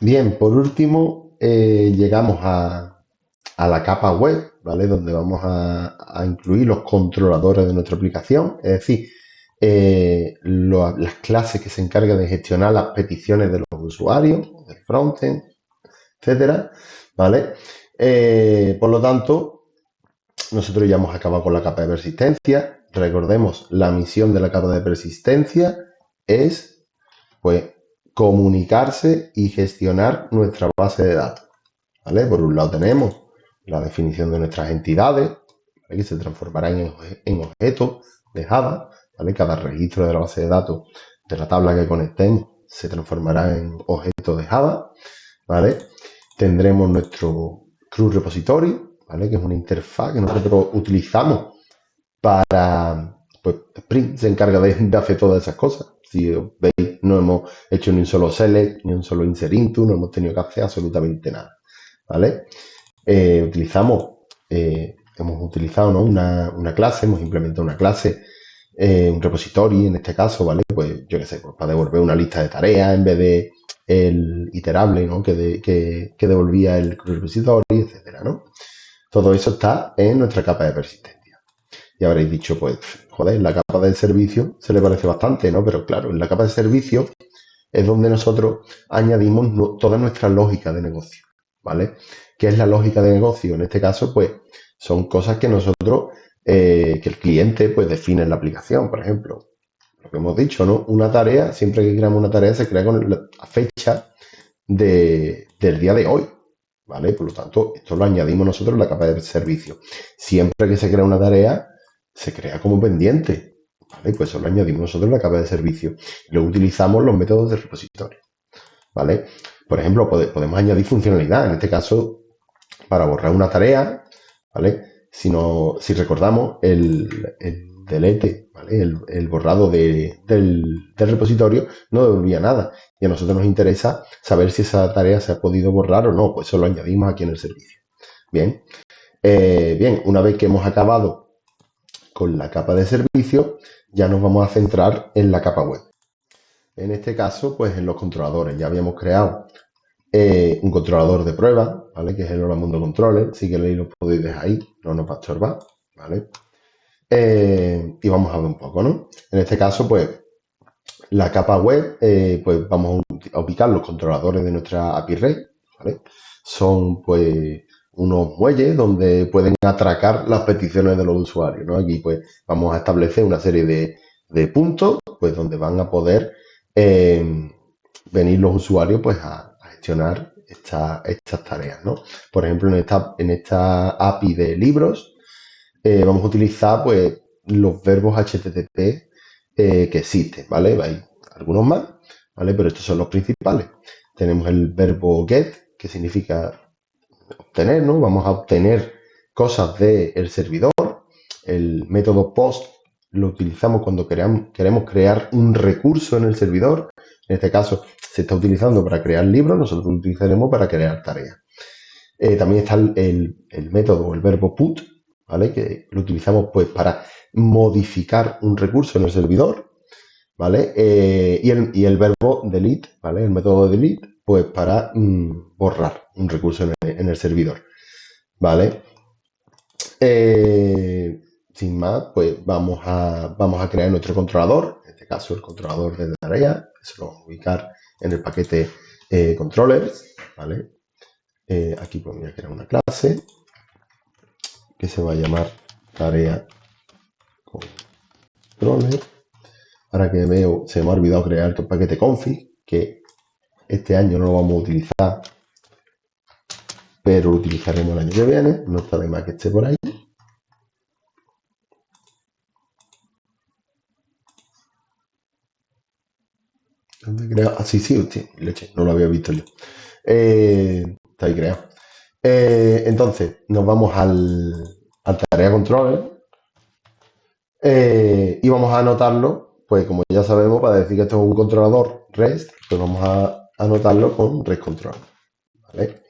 Bien, por último, llegamos a la capa web, ¿vale? Donde vamos a incluir los controladores de nuestra aplicación, es decir, las clases que se encargan de gestionar las peticiones de los usuarios, del frontend, etcétera, ¿vale? Por lo tanto, nosotros ya hemos acabado con la capa de persistencia. Recordemos, la misión de la capa de persistencia es, pues, comunicarse y gestionar nuestra base de datos, ¿vale? Por un lado tenemos la definición de nuestras entidades, ¿vale? Que se transformarán en objetos de Java, ¿vale? Cada registro de la base de datos de la tabla que conectemos se transformará en objetos de Java, ¿vale? Tendremos nuestro CRUD repository, ¿vale? Que es una interfaz que nosotros utilizamos para, pues, Spring se encarga de hacer todas esas cosas. Si veis, no hemos hecho ni un solo select, ni un solo insert into, no hemos tenido que hacer absolutamente nada, ¿vale? Hemos utilizado, ¿no? una clase, hemos implementado una clase, un repository en este caso, ¿vale? Pues yo qué sé, pues para devolver una lista de tareas en vez de el iterable, ¿no? Que devolvía el repository, etcétera, ¿no? Todo eso está en nuestra capa de persistencia. Y habréis dicho, pues, joder, la capa del servicio se le parece bastante, ¿no? Pero claro, en la capa de servicio es donde nosotros añadimos toda nuestra lógica de negocio, ¿vale? ¿Qué es la lógica de negocio? En este caso, pues, son cosas que nosotros, que el cliente, pues, define en la aplicación. Por ejemplo, lo que hemos dicho, ¿no? Una tarea, siempre que creamos una tarea, se crea con la fecha del día de hoy, ¿vale? Por lo tanto, esto lo añadimos nosotros en la capa de servicio. Siempre que se crea una tarea, se crea como pendiente, ¿vale? Pues eso lo añadimos nosotros en la capa de servicio. Luego utilizamos los métodos de repositorio, ¿vale? Por ejemplo, podemos añadir funcionalidad, en este caso, para borrar una tarea, ¿vale? Si recordamos, el delete, ¿vale? El borrado del repositorio no devolvía nada. Y a nosotros nos interesa saber si esa tarea se ha podido borrar o no. Pues eso lo añadimos aquí en el servicio. Bien. Bien, una vez que hemos acabado con la capa de servicio, ya nos vamos a centrar en la capa web. En este caso, pues en los controladores. Ya habíamos creado un controlador de prueba, ¿vale? Que es el Hola Mundo Controller. Si queréis lo podéis dejar ahí, no nos va a estorbar, ¿vale? Y vamos a ver un poco, ¿no? En este caso, pues, la capa web, pues vamos a ubicar los controladores de nuestra API REST, ¿vale? Son, pues, unos muelles donde pueden atracar las peticiones de los usuarios, ¿no? Aquí, pues, vamos a establecer una serie de puntos, pues, donde van a poder venir los usuarios, pues, a gestionar estas tareas, ¿no? Por ejemplo, en esta API de libros, vamos a utilizar, pues, los verbos HTTP que existen, ¿vale? Hay algunos más, ¿vale? Pero estos son los principales. Tenemos el verbo get, que significa obtener, ¿no? Vamos a obtener cosas del servidor. El método post lo utilizamos cuando queremos crear un recurso en el servidor. En este caso, se está utilizando para crear libros, nosotros lo utilizaremos para crear tareas. También está el método o el verbo put, ¿vale? Que lo utilizamos, pues, para modificar un recurso en el servidor, ¿vale? Y el verbo delete, ¿vale? El método delete, pues, para borrar un recurso en el servidor, ¿vale? Sin más, pues vamos a crear nuestro controlador, en este caso el controlador de tarea, que se lo vamos a ubicar en el paquete controllers, ¿vale? Aquí pues voy a crear una clase que se va a llamar tarea controller. Ahora que veo, se me ha olvidado crear el paquete config, que este año no lo vamos a utilizar, pero lo utilizaremos el año que viene. No está de más que esté por ahí. ¿Dónde he creado? Ah, sí, hostia, leche, no lo había visto yo. Está ahí creado. Entonces, nos vamos al tarea controller y vamos a anotarlo, pues como ya sabemos, para decir que esto es un controlador REST, pues vamos a anotarlo con REST controller, ¿vale?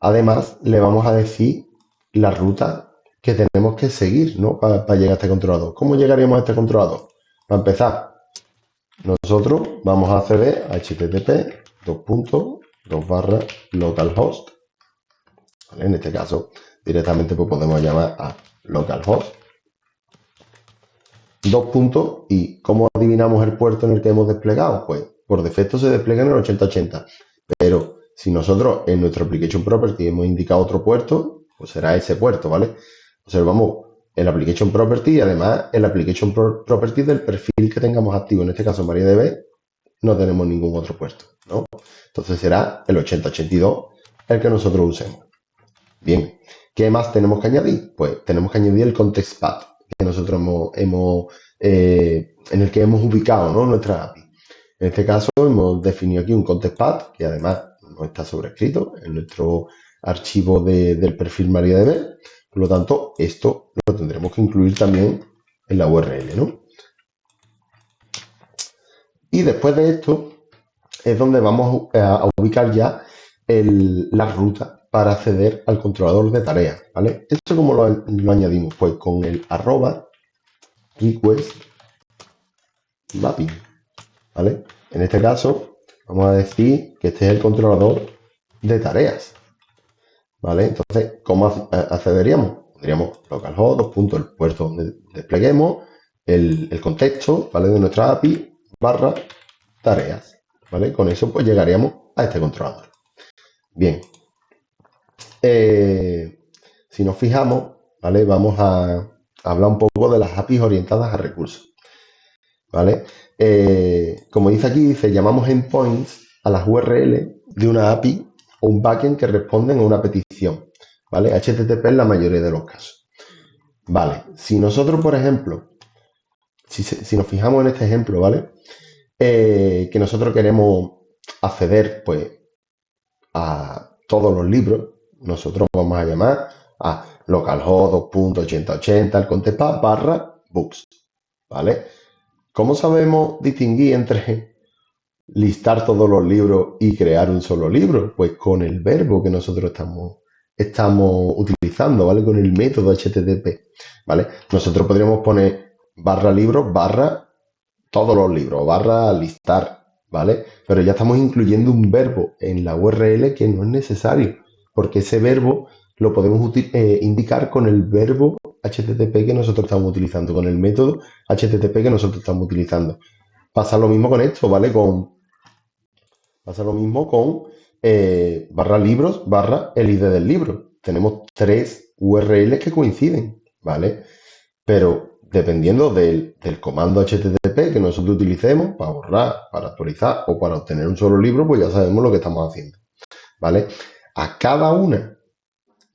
Además, le vamos a decir la ruta que tenemos que seguir, ¿no? Para llegar a este controlador. ¿Cómo llegaríamos a este controlador? Para empezar, nosotros vamos a acceder a http 2 barra localhost, ¿vale? En este caso, directamente pues, podemos llamar a localhost. 2 puntos. ¿Y cómo adivinamos el puerto en el que hemos desplegado? Pues por defecto se despliega en el 8080. Pero si nosotros en nuestro application property hemos indicado otro puerto, pues será ese puerto, ¿vale? Observamos el application property y además el application property del perfil que tengamos activo. En este caso MariaDB no tenemos ningún otro puerto, ¿no? Entonces será el 8082 el que nosotros usemos. Bien, ¿qué más tenemos que añadir? Pues tenemos que añadir el context path que nosotros en el que hemos ubicado, ¿no?, nuestra API. En este caso hemos definido aquí un context path que además no está sobrescrito en nuestro archivo del perfil MariaDB. Por lo tanto, esto lo tendremos que incluir también en la URL, ¿no? Y después de esto es donde vamos a ubicar ya la ruta para acceder al controlador de tareas, ¿vale? ¿Esto cómo lo añadimos? Pues con el @request mapping, ¿vale? En este caso vamos a decir que este es el controlador de tareas, ¿vale? Entonces, ¿cómo accederíamos? Pondríamos localhost, el puerto donde despleguemos, el contexto, ¿vale?, de nuestra API, barra tareas, ¿vale? Con eso pues llegaríamos a este controlador. Bien, si nos fijamos, ¿vale?, vamos a hablar un poco de las APIs orientadas a recursos, ¿vale? Como dice aquí, llamamos endpoints a las URL de una API o un backend que responden a una petición, ¿vale? HTTP en la mayoría de los casos. Vale, si nosotros, por ejemplo, si nos fijamos en este ejemplo, ¿vale?, que nosotros queremos acceder, pues, a todos los libros, nosotros vamos a llamar a localhost 2.8080 el context path barra books, ¿vale? ¿Cómo sabemos distinguir entre listar todos los libros y crear un solo libro? Pues con el verbo que nosotros estamos utilizando, ¿vale? Con el método HTTP, ¿vale? Nosotros podríamos poner barra libros, barra todos los libros, barra listar, ¿vale? Pero ya estamos incluyendo un verbo en la URL que no es necesario, porque ese verbo lo podemos indicar con el verbo HTTP que nosotros estamos utilizando, con el método HTTP que nosotros estamos utilizando. Pasa lo mismo con esto, ¿vale? Pasa lo mismo con barra libros, barra el ID del libro. Tenemos 3 URLs que coinciden, ¿vale? Pero dependiendo del comando HTTP que nosotros utilicemos para borrar, para actualizar o para obtener un solo libro, pues ya sabemos lo que estamos haciendo, ¿vale? A cada una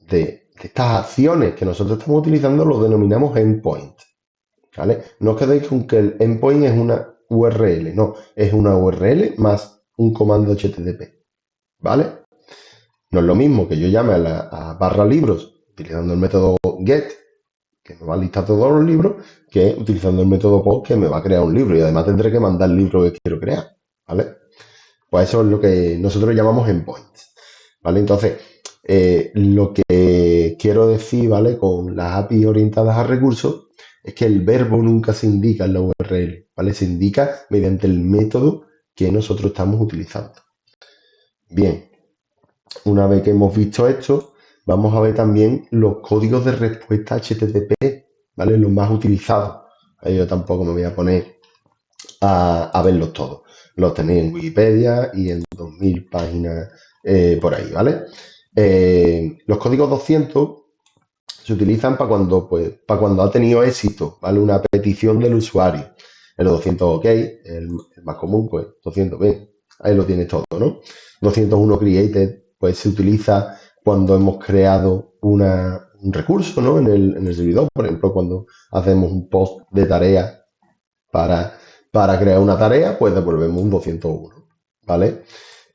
de estas acciones que nosotros estamos utilizando lo denominamos endpoint, ¿vale? No os quedéis con que el endpoint es una URL, no, es una URL más un comando HTTP, ¿vale? No es lo mismo que yo llame a barra libros utilizando el método get, que me va a listar todos los libros, que utilizando el método post, que me va a crear un libro. Y además tendré que mandar el libro que quiero crear, ¿vale? Pues eso es lo que nosotros llamamos endpoints, ¿vale? Entonces, lo que quiero decir, ¿vale?, con las APIs orientadas a recursos, es que el verbo nunca se indica en la URL, ¿vale? Se indica mediante el método que nosotros estamos utilizando. Bien, una vez que hemos visto esto, vamos a ver también los códigos de respuesta HTTP, ¿vale?, los más utilizados. Yo tampoco me voy a poner a verlos todos. Los tenéis en Wikipedia y en 2000 páginas por ahí, ¿vale? Los códigos 200 se utilizan para cuando ha tenido éxito, ¿vale?, una petición del usuario. El 200 OK, el más común, pues 200 bien, ahí lo tienes todo, ¿no? 201 created, pues se utiliza cuando hemos creado un recurso, ¿no?, en el servidor. Por ejemplo, cuando hacemos un post de tarea para crear una tarea, pues devolvemos un 201, ¿vale?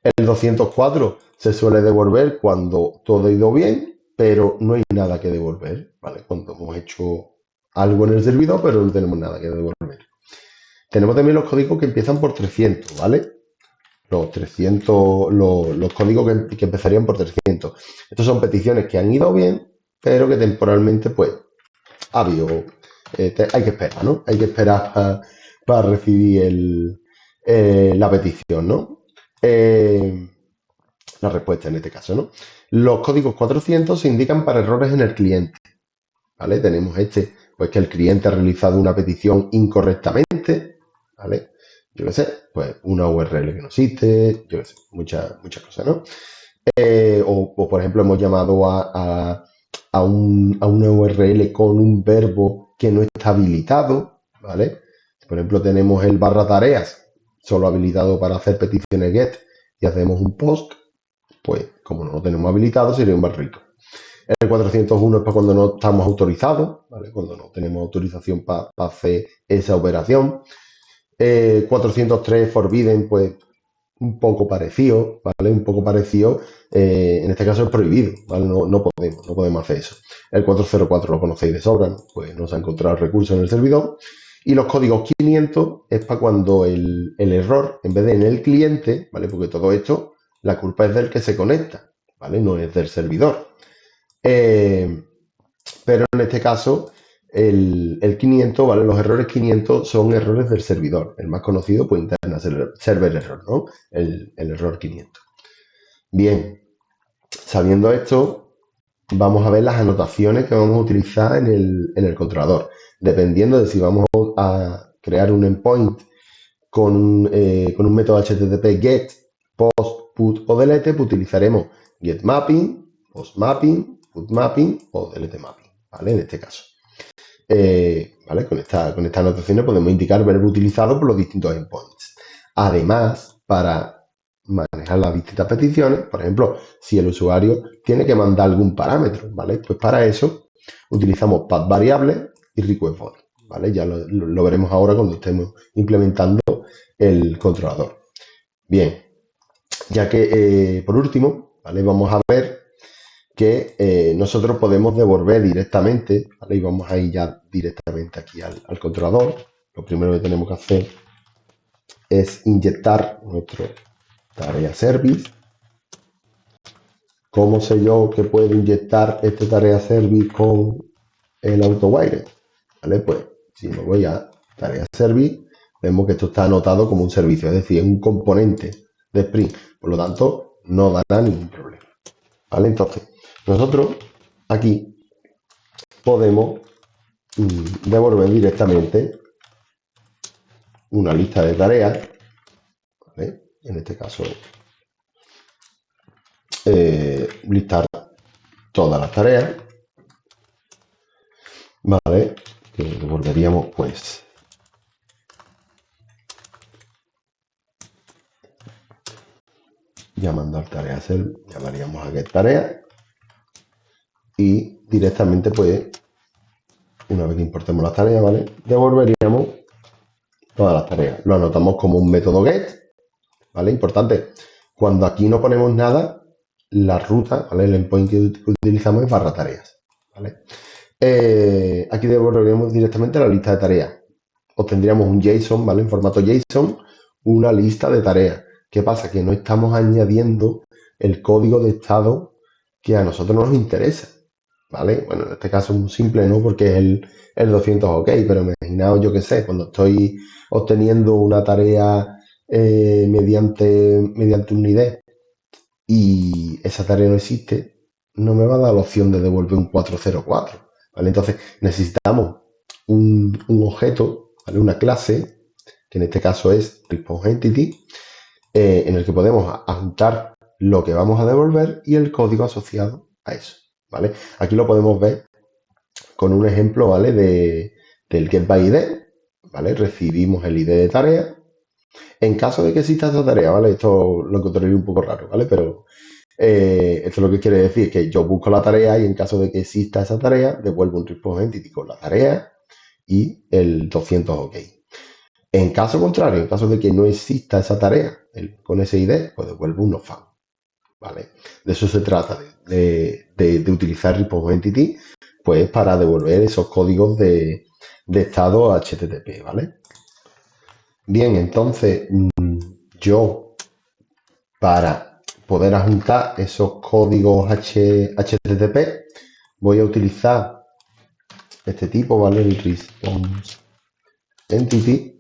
El 204 se suele devolver cuando todo ha ido bien, pero no hay nada que devolver, ¿vale? Cuando hemos hecho algo en el servidor, pero no tenemos nada que devolver. Tenemos también los códigos que empiezan por 300, ¿vale? Los 300, los códigos que empezarían por 300. Estos son peticiones que han ido bien, pero que temporalmente, pues, ha habido, hay que esperar, ¿no? Hay que esperar para recibir la petición, ¿no? la respuesta en este caso, ¿no? Los códigos 400 se indican para errores en el cliente, ¿vale? Tenemos pues que el cliente ha realizado una petición incorrectamente, ¿vale? Yo qué sé, pues una URL que no existe, yo qué sé, muchas cosas, ¿no? O, por ejemplo, hemos llamado a una URL con un verbo que no está habilitado, ¿vale? Por ejemplo, tenemos el barra tareas, solo habilitado para hacer peticiones GET, y hacemos un post, pues como no lo tenemos habilitado, sería un barrito. El 401 es para cuando no estamos autorizados, ¿vale? Cuando no tenemos autorización para hacer esa operación. 403 forbidden, pues un poco parecido, ¿vale? Un poco parecido, en este caso es prohibido, ¿vale? No podemos hacer eso. El 404 lo conocéis de sobra, ¿no? Pues no se ha encontrado el recurso en el servidor. Y los códigos 500 es para cuando el error, en vez de en el cliente, ¿vale? Porque todo esto, la culpa es del que se conecta, ¿vale? No es del servidor. Pero en este caso, el 500, ¿vale? Los errores 500 son errores del servidor. El más conocido, pues Internet Server Error, ¿no? El error 500. Bien, sabiendo esto, vamos a ver las anotaciones que vamos a utilizar en el controlador. Dependiendo de si vamos a crear un endpoint con un método HTTP GET, POST, PUT o DELETE, pues utilizaremos GetMapping, POSTMapping, PUTMapping o DeleteMapping, ¿vale? En este caso. ¿Vale? Con estas anotaciones podemos indicar verbo utilizado por los distintos endpoints. Además, para manejar las distintas peticiones, por ejemplo, si el usuario tiene que mandar algún parámetro, ¿vale? Pues para eso utilizamos path variable y request body, ¿vale? Ya lo veremos ahora cuando estemos implementando el controlador. Bien, ya que por último, ¿vale? Vamos a ver que nosotros podemos devolver directamente, ¿vale? Y vamos a ir ya directamente aquí al controlador. Lo primero que tenemos que hacer es inyectar nuestro tarea service. ¿Cómo sé yo que puedo inyectar este tarea service con el AutoWire? ¿Vale? Pues si me voy a tarea service, vemos que esto está anotado como un servicio, es decir, es un componente de Spring. Por lo tanto, no dará ningún problema. ¿Vale? Entonces, nosotros aquí podemos devolver directamente una lista de tareas, ¿vale? En este caso, listar todas las tareas, ¿vale? Que devolveríamos, pues, llamando al tarea llamaríamos a get tarea y directamente, pues, una vez que importemos las tareas, ¿vale? Devolveríamos todas las tareas. Lo anotamos como un método get, ¿vale? Importante, cuando aquí no ponemos nada, la ruta, ¿vale? El endpoint que utilizamos es barra tareas, ¿vale? Aquí devolveríamos directamente la lista de tareas. Obtendríamos un JSON, ¿vale? En formato JSON, una lista de tareas. ¿Qué pasa? Que no estamos añadiendo el código de estado que a nosotros nos interesa, ¿vale? Bueno, en este caso es muy simple, ¿no? Porque es el 200 OK, pero imaginaos, yo qué sé, cuando estoy obteniendo una tarea mediante un ID y esa tarea no existe, no me va a dar la opción de devolver un 404, ¿vale? Entonces necesitamos un objeto, ¿vale? Una clase, que en este caso es ResponseEntity, en el que podemos adjuntar lo que vamos a devolver y el código asociado a eso, ¿vale? Aquí lo podemos ver con un ejemplo, ¿vale? Del GetByID, ¿vale? Recibimos el ID de tarea. En caso de que exista esta tarea, ¿vale? Esto lo encontraría un poco raro, ¿vale? Pero esto lo que quiere decir es que yo busco la tarea y en caso de que exista esa tarea, devuelvo un ResponseEntity con la tarea y el 200 OK. En caso contrario, en caso de que no exista esa tarea con ese ID, pues devuelvo un nofound, ¿vale? De eso se trata, de utilizar ResponseEntity, pues para devolver esos códigos de estado HTTP, ¿vale? Bien, entonces yo para poder adjuntar esos códigos HTTP voy a utilizar este tipo, ¿vale? El ResponseEntity,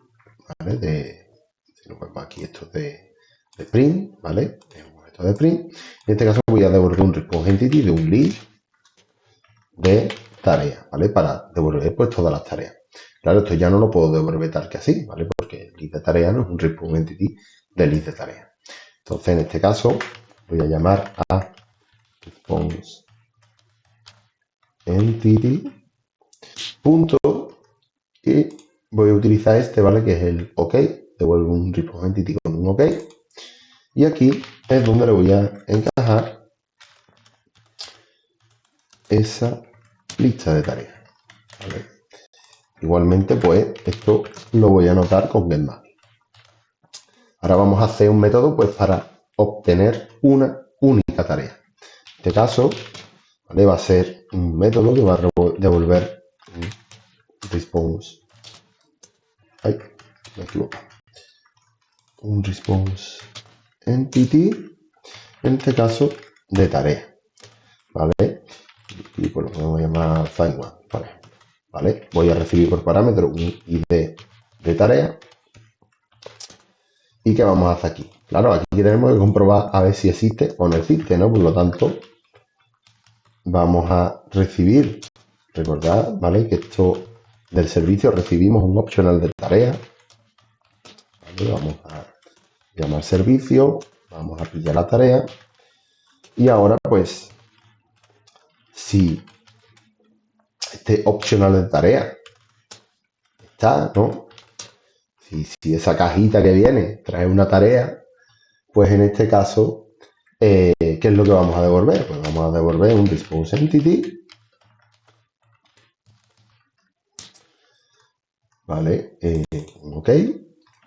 ¿vale? Si lo vemos aquí, esto es de Spring, ¿vale? Es un esto de print. En este caso voy a devolver un response entity de un list de tareas, ¿vale? Para devolver pues todas las tareas. Claro, esto ya no lo puedo devolver tal que así, ¿vale? Porque el list de tareas no es un response entity del list de tareas. Entonces, en este caso, voy a llamar a response entity punto y voy a utilizar este, ¿vale? Que es el OK. Devuelvo un response entity con un OK. Y aquí es donde le voy a encajar esa lista de tareas, ¿vale? Igualmente, pues esto lo voy a anotar con getMap. Ahora vamos a hacer un método pues para obtener una única tarea. En este caso, ¿vale? Va a ser un método que va a devolver un response. Ay, me equivoco. Un response entity, en este caso, de tarea, ¿vale? Y pues lo podemos llamar find1, ¿vale? Voy a recibir por parámetro un ID de tarea. ¿Y qué vamos a hacer aquí? Claro, aquí tenemos que comprobar a ver si existe o no existe, ¿no? Por lo tanto, vamos a recibir, recordad, ¿vale? Que esto del servicio recibimos un optional de tarea. ¿Vale? Vamos a llamar servicio, vamos a pillar la tarea. Y ahora, pues, si este optional de tarea está, ¿no? Si esa cajita que viene trae una tarea, pues en este caso, ¿qué es lo que vamos a devolver? Pues vamos a devolver un response entity, ¿vale? OK.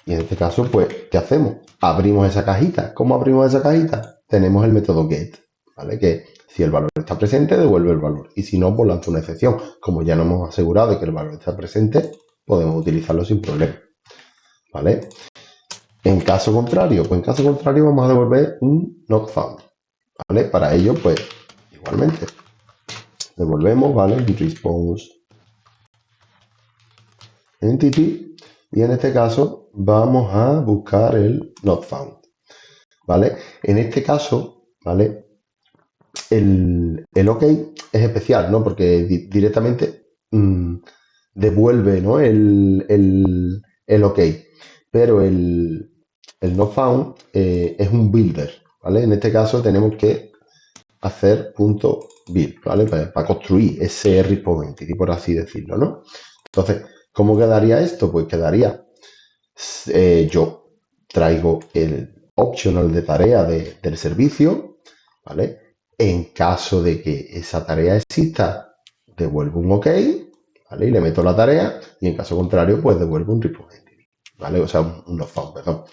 Y en este caso, pues, ¿qué hacemos? Abrimos esa cajita. ¿Cómo abrimos esa cajita? Tenemos el método get, ¿vale? Que si el valor está presente, devuelve el valor. Y si no, pues lanza una excepción. Como ya nos hemos asegurado de que el valor está presente, podemos utilizarlo sin problema, ¿vale? En caso contrario, pues en caso contrario vamos a devolver un not found, ¿vale? Para ello, pues, igualmente, devolvemos, ¿vale? Response entity. Y en este caso vamos a buscar el not found, ¿vale? En este caso, ¿vale? El OK es especial, ¿no? Porque directamente devuelve, ¿no? El OK. Pero el not found es un builder, ¿vale? En este caso tenemos que hacer punto build, ¿vale? Para construir ese response entity, por así decirlo, ¿no? Entonces, ¿cómo quedaría esto? Pues quedaría, yo traigo el optional de tarea del servicio, ¿vale? En caso de que esa tarea exista, devuelvo un OK, ¿vale? Y le meto la tarea, y en caso contrario, pues devuelvo un response entity, ¿vale? O sea, un not found, perdón.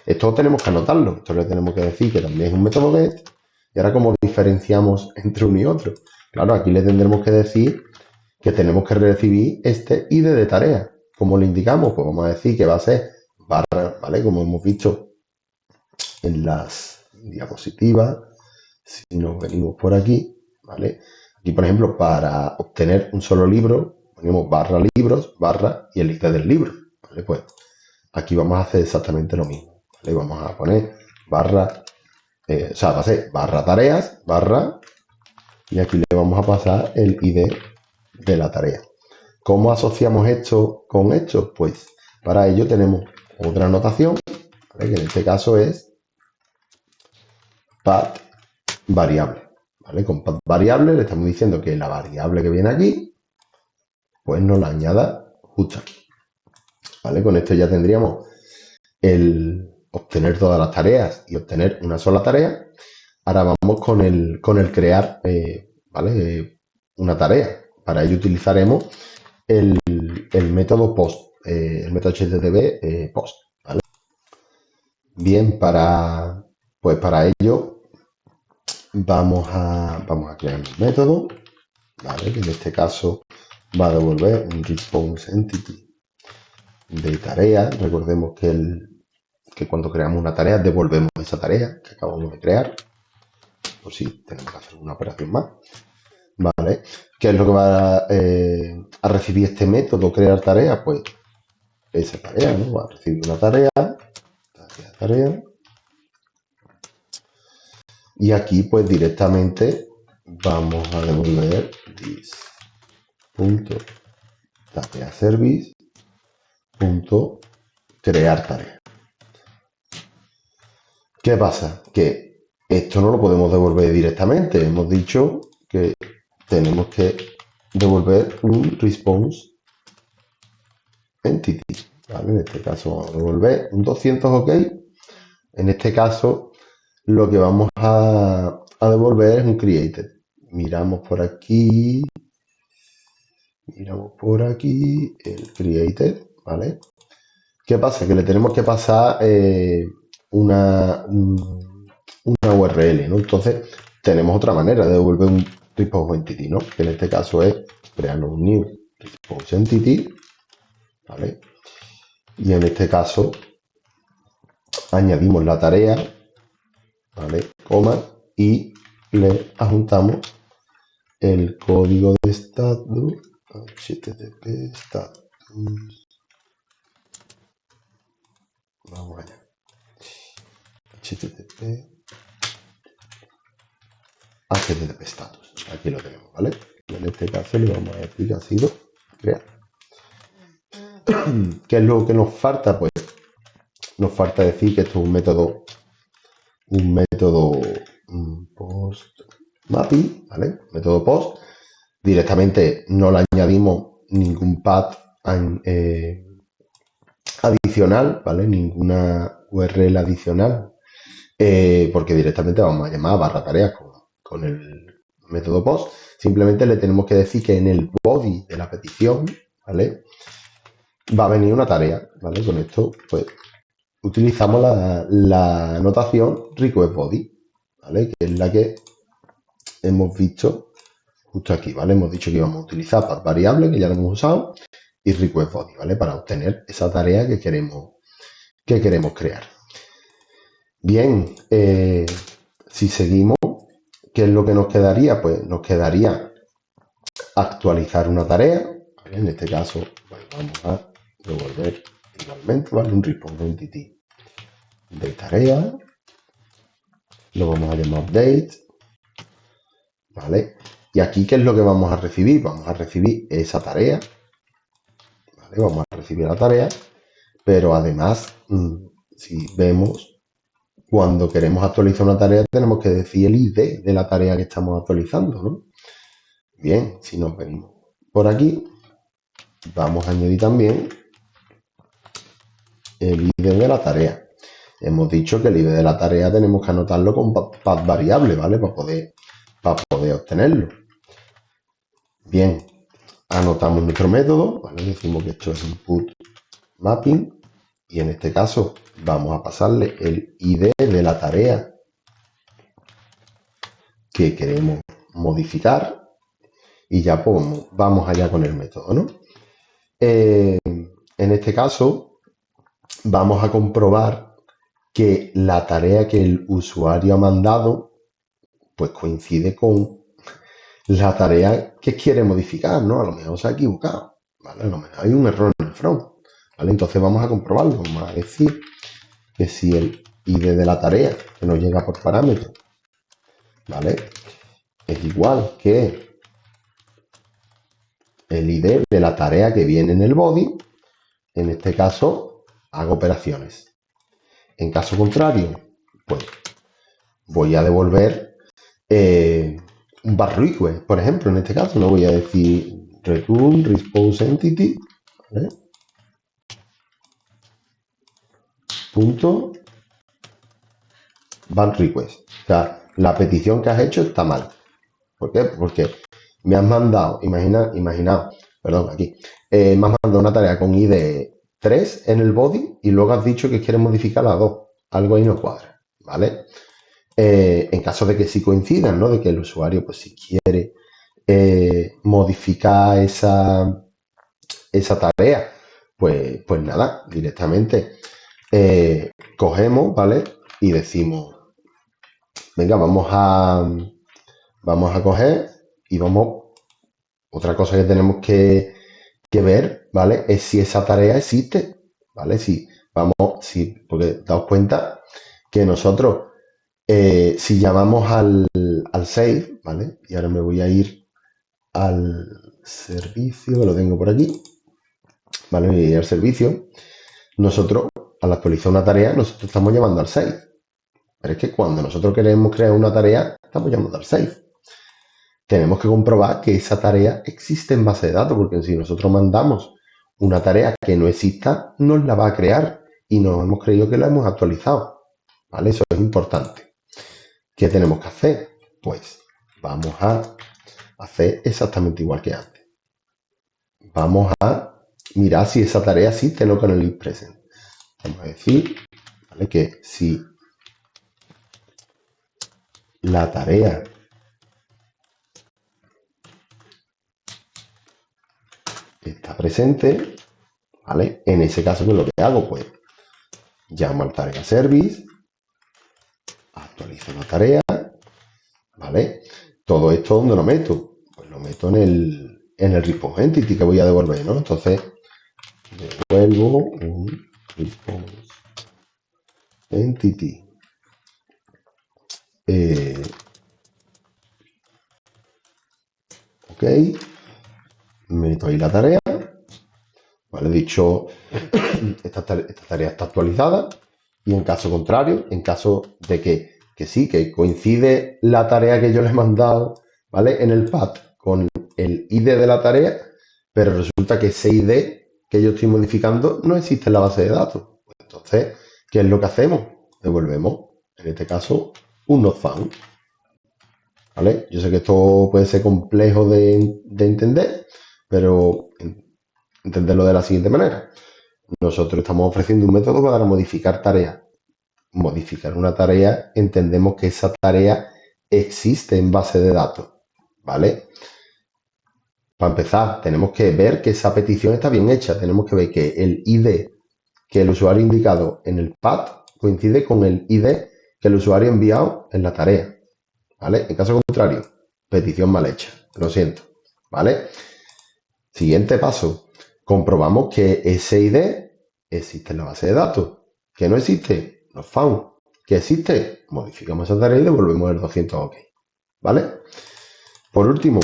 Esto tenemos que anotarlo, esto le tenemos que decir que también es un método get. Y ahora, ¿cómo diferenciamos entre uno y otro? Claro, aquí le tendremos que decir que tenemos que recibir este ID de tarea. ¿Cómo le indicamos? Pues vamos a decir que va a ser barra, ¿vale? Como hemos visto en las diapositivas, si nos venimos por aquí, ¿vale? Aquí, por ejemplo, para obtener un solo libro, ponemos barra libros, barra y el ID del libro, ¿vale? Pues aquí vamos a hacer exactamente lo mismo, ¿vale? Vamos a poner barra, o sea, va a ser barra tareas, barra, y aquí le vamos a pasar el ID de la tarea. ¿Cómo asociamos esto con esto? Pues para ello tenemos otra anotación, ¿vale? Que en este caso es path variable, ¿vale? Con path variable le estamos diciendo que la variable que viene aquí, pues nos la añada justo aquí, ¿vale? Con esto ya tendríamos el obtener todas las tareas y obtener una sola tarea. Ahora vamos con el crear, ¿vale? Una tarea. Para ello utilizaremos el método post, el método HTTP post, ¿vale? Bien, para ello vamos a crear un método, ¿vale? Que en este caso va a devolver un response entity de tarea. Recordemos que cuando creamos una tarea devolvemos esa tarea que acabamos de crear, por si tenemos que hacer una operación más, ¿vale? ¿Qué es lo que va a recibir este método crear tarea? Pues esa tarea, ¿no? Va a recibir una tarea, Y aquí pues directamente vamos a devolver this.tareaservice.crear tarea. ¿Qué pasa? Que esto no lo podemos devolver directamente. Hemos dicho que tenemos que devolver un response entity. ¿Vale? En este caso vamos a devolver un 200 OK. En este caso lo que vamos a devolver es un created. Miramos por aquí el created, ¿vale? ¿Qué pasa? Que le tenemos que pasar una URL, ¿no? Entonces tenemos otra manera de devolver un response entity, ¿no? Que en este caso es crear un new response entity, ¿vale? Y en este caso añadimos la tarea, ¿vale? Coma, y le adjuntamos el código de status, http status. Vamos allá. http status. Aquí lo tenemos, ¿vale? Y en este caso le vamos a decir que ha sido creado. ¿Qué es lo que nos falta? Pues nos falta decir que esto es un método post mapping, ¿vale? Método post. Directamente no le añadimos ningún path adicional, ¿vale? Ninguna URL adicional, porque directamente vamos a llamar barra tareas con el método post. Simplemente le tenemos que decir que en el body de la petición, ¿vale? Va a venir una tarea, ¿vale? Con esto, pues, utilizamos la notación request body, ¿vale? Que es la que hemos visto justo aquí, ¿vale? Hemos dicho que íbamos a utilizar path variable, que ya lo hemos usado, y request body, ¿vale? Para obtener esa tarea que queremos crear. Bien, si seguimos, ¿qué es lo que nos quedaría? Pues nos quedaría actualizar una tarea, ¿vale? En este caso, pues vamos a devolver igualmente, ¿vale? Un response entity de tarea, lo vamos a llamar update, ¿vale? Y aquí, ¿qué es lo que vamos a recibir? Vamos a recibir esa tarea, ¿vale? Vamos a recibir la tarea, pero además, si vemos, cuando queremos actualizar una tarea, tenemos que decir el ID de la tarea que estamos actualizando, ¿no? Bien, si nos venimos por aquí, vamos a añadir también el ID de la tarea. Hemos dicho que el ID de la tarea tenemos que anotarlo con path variable, ¿vale? Para poder obtenerlo. Bien, anotamos nuestro método, ¿vale? Decimos que esto es input mapping y en este caso vamos a pasarle el ID de la tarea que queremos modificar y ya pues, vamos allá con el método, ¿no? En este caso vamos a comprobar que la tarea que el usuario ha mandado pues coincide con la tarea que quiere modificar, ¿no? A lo mejor se ha equivocado, ¿vale? A lo mejor hay un error en el front, ¿vale? Entonces vamos a comprobarlo, vamos a decir que si el ID de la tarea que nos llega por parámetro, ¿vale? Es igual que el ID de la tarea que viene en el body, en este caso hago operaciones. En caso contrario, pues voy a devolver un bar request, por ejemplo, en este caso, no voy a decir return response entity, ¿vale? Punto bar request. O sea, la petición que has hecho está mal. ¿Por qué? Porque me has mandado, imaginaos, perdón, aquí, me has mandado una tarea con ID 3 en el body y luego has dicho que quieres modificar la 2. Algo ahí no cuadra, ¿vale? En caso de que sí coincidan, ¿no? De que el usuario, pues si quiere modificar esa tarea, pues nada, directamente cogemos, ¿vale? Y decimos, venga, vamos a coger y otra cosa que tenemos que ver, ¿vale? Es si esa tarea existe, ¿vale? Porque daos cuenta que nosotros Si llamamos al save, ¿vale? Y ahora me voy a ir al servicio, que lo tengo por aquí, ¿vale? Me voy a ir al servicio. Nosotros, al actualizar una tarea, nosotros estamos llamando al save. Pero es que cuando nosotros queremos crear una tarea, estamos llamando al save. Tenemos que comprobar que esa tarea existe en base de datos, porque si nosotros mandamos una tarea que no exista, nos la va a crear y nos hemos creído que la hemos actualizado, ¿vale? Eso es importante. ¿Qué tenemos que hacer? Pues vamos a hacer exactamente igual que antes. Vamos a mirar si esa tarea existe en Local List Present. Vamos a decir, ¿vale?, que si la tarea está presente, ¿vale? En ese caso, ¿qué es lo que hago? Pues llamo al tarea service, actualizo la tarea, ¿vale? Todo esto, ¿dónde lo meto? Pues lo meto en el response entity que voy a devolver, ¿no? Entonces, devuelvo un response entity. Ok, meto ahí la tarea, ¿vale? Dicho, esta tarea está actualizada, y en caso contrario, en caso de que sí, que coincide la tarea que yo le he mandado, ¿vale?, en el path con el ID de la tarea, pero resulta que ese ID que yo estoy modificando no existe en la base de datos. Entonces, ¿qué es lo que hacemos? Devolvemos, en este caso, un not found, ¿vale? Yo sé que esto puede ser complejo de entender, pero entenderlo de la siguiente manera. Nosotros estamos ofreciendo un método para modificar tareas. Modificar una tarea, entendemos que esa tarea existe en base de datos, ¿vale? Para empezar, tenemos que ver que esa petición está bien hecha. Tenemos que ver que el ID que el usuario ha indicado en el path coincide con el ID que el usuario ha enviado en la tarea, ¿vale? En caso contrario, petición mal hecha. Lo siento, ¿vale? Siguiente paso. Comprobamos que ese ID existe en la base de datos. ¿Que no existe? Not found. ¿Que existe? Modificamos esa tarea y devolvemos el 200 OK, ¿vale? Por último,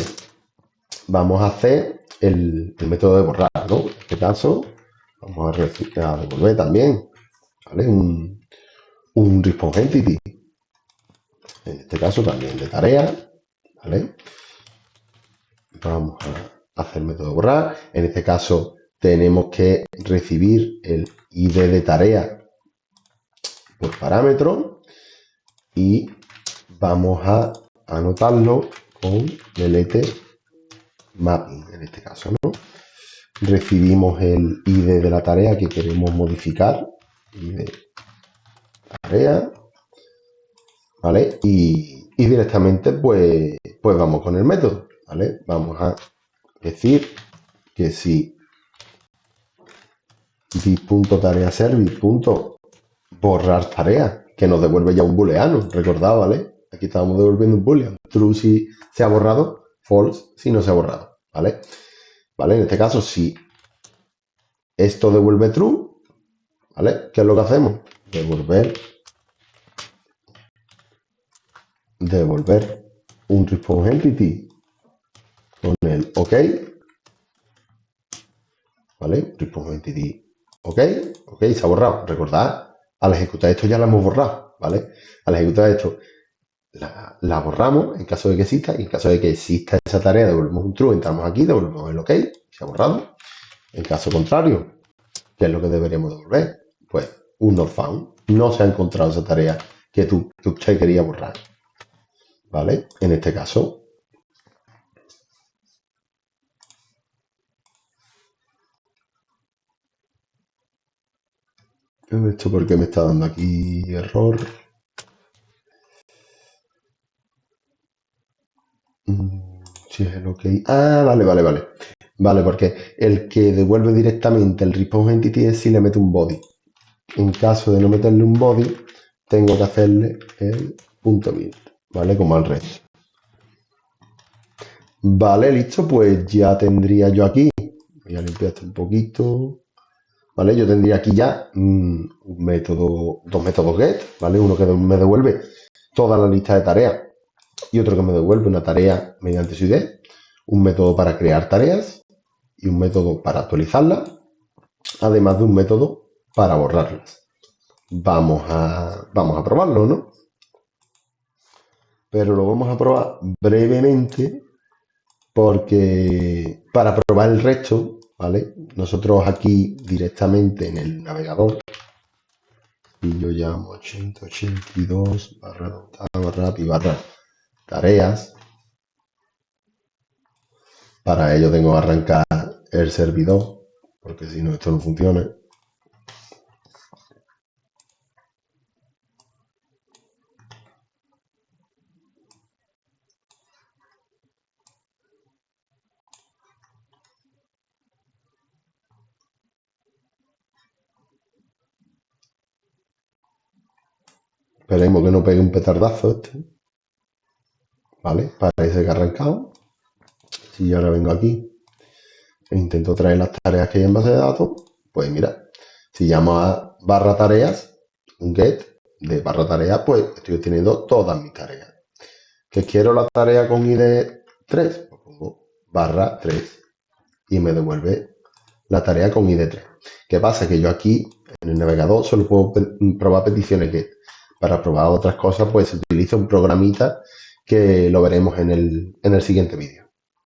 vamos a hacer el método de borrar, ¿no? En este caso, vamos a devolver también, ¿vale?, un response entity. En este caso también de tarea, ¿vale? Vamos a hacer el método de borrar. En este caso tenemos que recibir el ID de tarea por parámetro y vamos a anotarlo con delete mapping, en este caso, ¿no? Recibimos el ID de la tarea que queremos modificar, ID tarea, ¿vale? Y directamente pues vamos con el método, ¿vale? Vamos a decir que si this.tareaservice.borrar tarea, que nos devuelve ya un booleano, recordad, ¿vale? Aquí estábamos devolviendo un boolean, true si se ha borrado, false si no se ha borrado, ¿vale? ¿Vale? En este caso, si esto devuelve true, ¿vale? ¿Qué es lo que hacemos? Devolver un response entity con el OK, ¿vale? Response entity OK, OK, se ha borrado. Recordad, al ejecutar esto ya la hemos borrado, ¿vale? Al ejecutar esto la borramos en caso de que exista, y en caso de que exista esa tarea devolvemos un true, entramos aquí, devolvemos el OK, se ha borrado. En caso contrario, ¿qué es lo que deberíamos devolver? Pues un not found. No se ha encontrado esa tarea que usted quería borrar, ¿vale? En este caso, ¿esto por qué me está dando aquí error? Si es el OK. Ah, vale. Vale, porque el que devuelve directamente el response entity es si le mete un body. En caso de no meterle un body, tengo que hacerle el punto build, ¿vale? Como al resto. Vale, listo, pues ya tendría yo aquí. Voy a limpiar esto un poquito. ¿Vale? Yo tendría aquí ya un método, dos métodos get, ¿vale? Uno que me devuelve toda la lista de tareas y otro que me devuelve una tarea mediante su ID, un método para crear tareas y un método para actualizarlas, además de un método para borrarlas. Vamos a probarlo, ¿no? Pero lo vamos a probar brevemente porque para probar el resto, ¿vale? Nosotros aquí directamente en el navegador, y yo llamo 8082 barra API barra tareas. Para ello tengo que arrancar el servidor, porque si no esto no funciona. Esperemos que no pegue un petardazo este. ¿Vale? Parece que ha arrancado. Si yo ahora vengo aquí e intento traer las tareas que hay en base de datos, pues mira, si llamo a barra tareas, un get de barra tareas, pues estoy obteniendo todas mis tareas. ¿Que quiero la tarea con ID 3? Pues pongo barra 3 y me devuelve la tarea con ID 3. ¿Qué pasa? Que yo aquí en el navegador solo puedo probar peticiones get. Para probar otras cosas, pues se utiliza un programita que lo veremos en el siguiente vídeo.